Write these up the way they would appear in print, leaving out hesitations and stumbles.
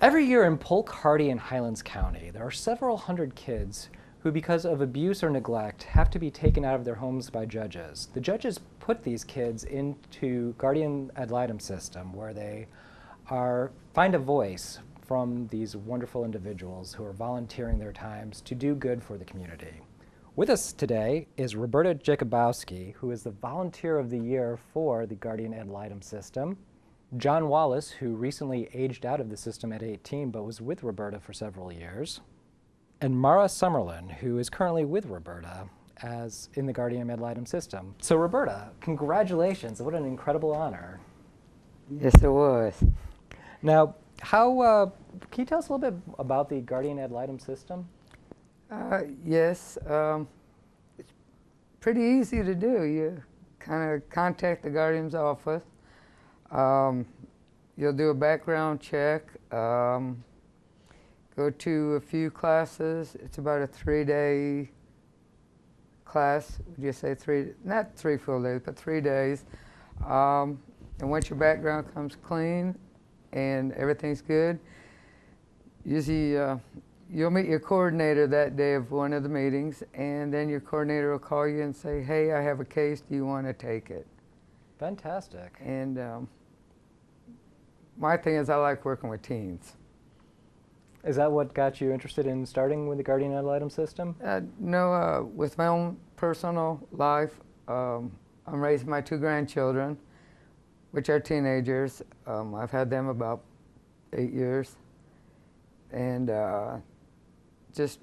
Every year in Polk, Hardy, and Highlands County, there are several hundred kids who, because of abuse or neglect, have to be taken out of their homes by judges. The judges put these kids into guardian ad litem system, where they find a voice from these wonderful individuals who are volunteering their times to do good for the community. With us today is Roberta Jakubowski, who is the Volunteer of the Year for the Guardian Ad Litem system. John Wallace, who recently aged out of the system at 18 but was with Roberta for several years. And Mara Summerlin, who is currently with Roberta as in the Guardian Ad Litem system. So Roberta, congratulations, what an incredible honor. Yes, it was. Now, can you tell us a little bit about the Guardian Ad Litem system? Yes, it's pretty easy to do. You kind of contact the Guardian's office. You'll do a background check, go to a few classes. It's about a 3-day class. Would you say not 3 full days, but 3 days. And once your background comes clean and everything's good, usually you'll meet your coordinator that day of one of the meetings, and then your coordinator will call you and say, hey, I have a case, do you want to take it? Fantastic. And my thing is I like working with teens. Is that what got you interested in starting with the Guardian Ad Litem system? No, with my own personal life, I'm raising my 2 grandchildren, which are teenagers. I've had them about 8 years. And just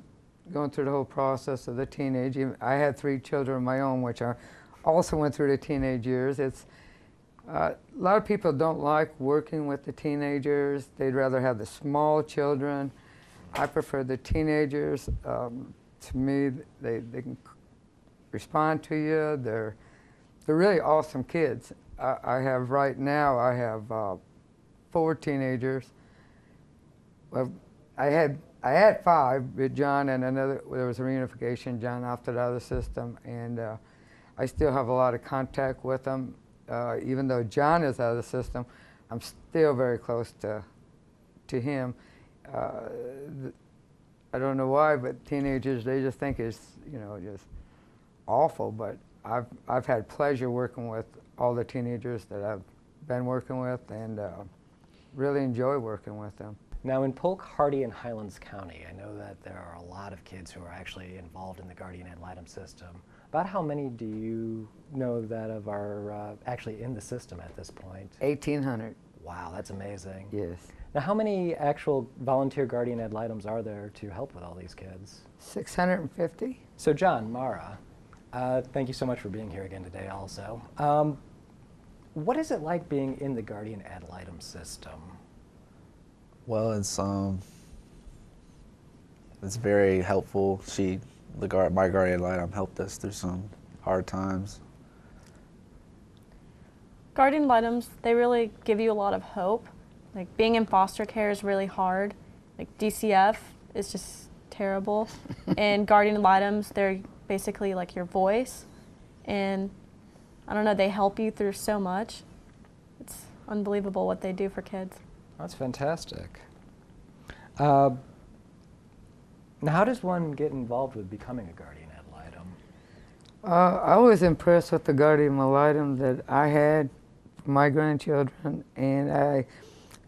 going through the whole process of the teenage. I had 3 children of my own, which I also went through the teenage years. A lot of people don't like working with the teenagers. They'd rather have the small children. I prefer the teenagers. To me, they can respond to you. They're really awesome kids. I have right now, I have 4 teenagers. Well, I had 5, but John and another, there was a reunification. John opted out of the system, and I still have a lot of contact with them. Even though John is out of the system, I'm still very close to him. I don't know why, but teenagers, they just think it's, just awful, but I've had pleasure working with all the teenagers that I've been working with, and really enjoy working with them. Now in Polk, Hardy, and Highlands County, I know that there are a lot of kids who are actually involved in the Guardian Ad Litem system. About how many do you know that are actually in the system at this point? 1,800. Wow, that's amazing. Yes. Now how many actual volunteer Guardian Ad Litems are there to help with all these kids? 650. So John, Mara, thank you so much for being here again today also. What is it like being in the Guardian Ad Litem system? Well, it's very helpful. My guardian ad litem helped us through some hard times. Guardian ad litems, they really give you a lot of hope. Like being in foster care is really hard. Like DCF is just terrible. And guardian ad litems, they're basically like your voice. And I don't know, they help you through so much. It's unbelievable what they do for kids. That's fantastic. Now, how does one get involved with becoming a Guardian Ad Litem? I was impressed with the Guardian Ad Litem that I had for my grandchildren, and I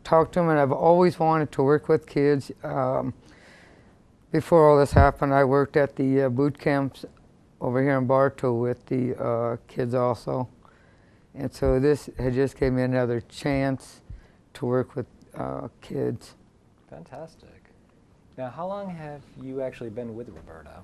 talked to them, and I've always wanted to work with kids. Before all this happened, I worked at the boot camps over here in Bartow with the kids also. And so this had just gave me another chance to work with kids. Fantastic. Now, how long have you actually been with Roberta?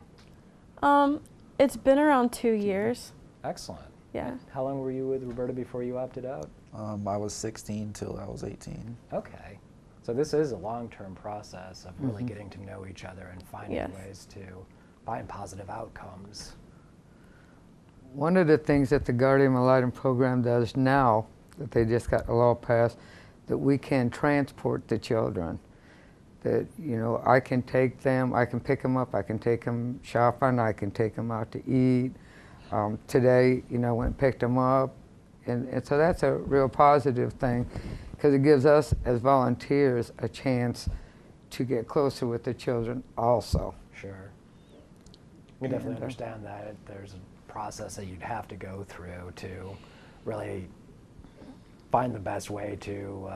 It's been around 2 years. Excellent. Yeah. How long were you with Roberta before you opted out? I was 16 till I was 18. Okay. So this is a long-term process of really getting to know each other and finding ways to find positive outcomes. One of the things that the Guardian Ad Litem program does now, that they just got a law passed, that we can transport the children. That, I can take them, I can pick them up, I can take them shopping, I can take them out to eat. Today, went and picked them up, and so that's a real positive thing. because it gives us as volunteers a chance to get closer with the children also. Sure. We definitely understand that there's a process that you'd have to go through to really find the best way to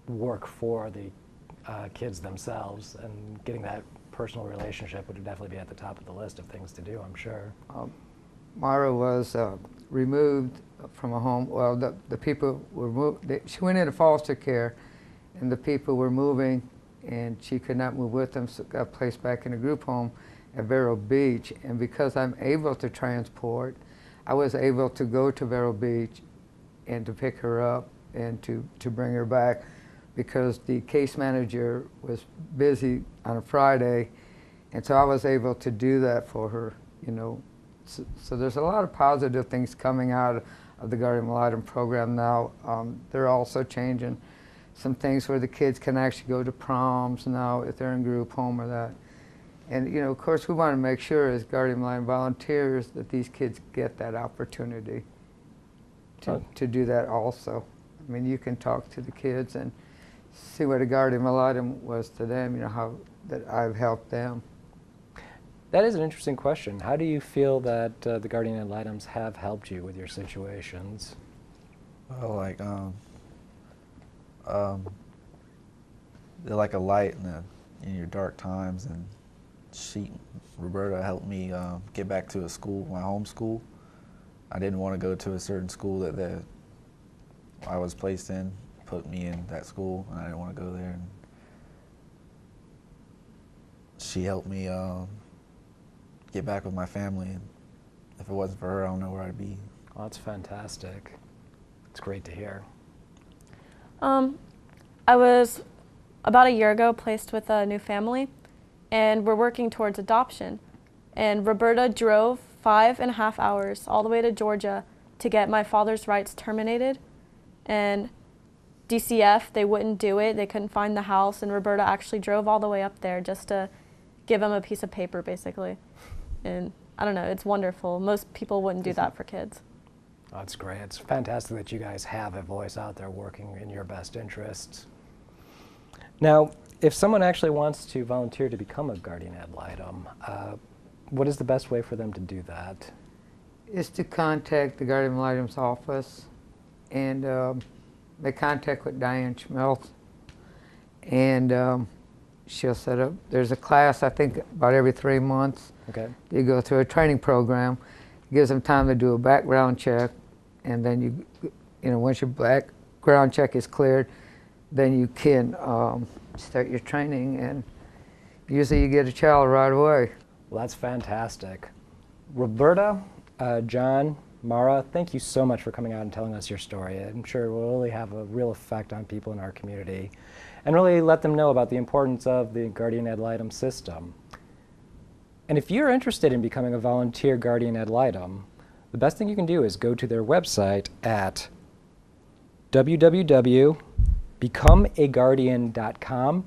work for the kids themselves, and getting that personal relationship would definitely be at the top of the list of things to do, I'm sure. Mara was removed from a home. Well, the people were moved. She went into foster care, and the people were moving, and she could not move with them, so got placed back in a group home at Vero Beach. And because I'm able to transport, I was able to go to Vero Beach and to pick her up and to bring her back, because the case manager was busy on a Friday, and so I was able to do that for her, you know. So there's a lot of positive things coming out of the Guardian Ad Litem program now. They're also changing some things where the kids can actually go to proms now if they're in group home or that. And you know, of course, we want to make sure as Guardian Ad Litem volunteers that these kids get that opportunity to do that also. I mean, you can talk to the kids and see what a Guardian Ad Litem was to them, you know, how that I've helped them. That is an interesting question. How do you feel that the Guardian Ad Litems have helped you with your situations? Well, like, they're like a light in your dark times, and Roberta helped me get back to a school, my home school. I didn't want to go to a certain school that I was placed in, put me in that school, and I didn't want to go there. And she helped me get back with my family, and if it wasn't for her, I don't know where I'd be. Oh, that's fantastic. It's great to hear. I was about a year ago placed with a new family, and we're working towards adoption. And Roberta drove 5.5 hours all the way to Georgia to get my father's rights terminated. And DCF, they wouldn't do it. They couldn't find the house, and Roberta actually drove all the way up there just to give him a piece of paper, basically. And I don't know, it's wonderful. Most people wouldn't do that for kids. Oh, that's great. It's fantastic that you guys have a voice out there working in your best interests. Now, if someone actually wants to volunteer to become a Guardian Ad Litem, what is the best way for them to do that? Is to contact the Guardian Ad Litem's office, and make contact with Diane Schmelz, and she'll set up, there's a class, I think, about every 3 months. Okay. You go through a training program. It gives them time to do a background check, and then you know, once your background check is cleared, then you can start your training, and usually you get a child right away. Well, that's fantastic. Roberta, John, Mara, thank you so much for coming out and telling us your story. I'm sure it will really have a real effect on people in our community, and really let them know about the importance of the Guardian Ad Litem system. And if you're interested in becoming a volunteer Guardian Ad Litem, the best thing you can do is go to their website at www.becomeaguardian.com,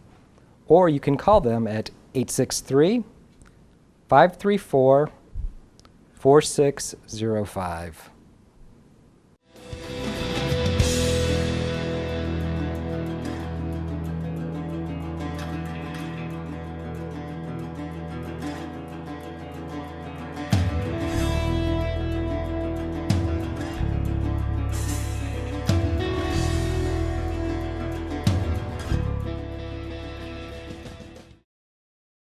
or you can call them at 863-534-4605.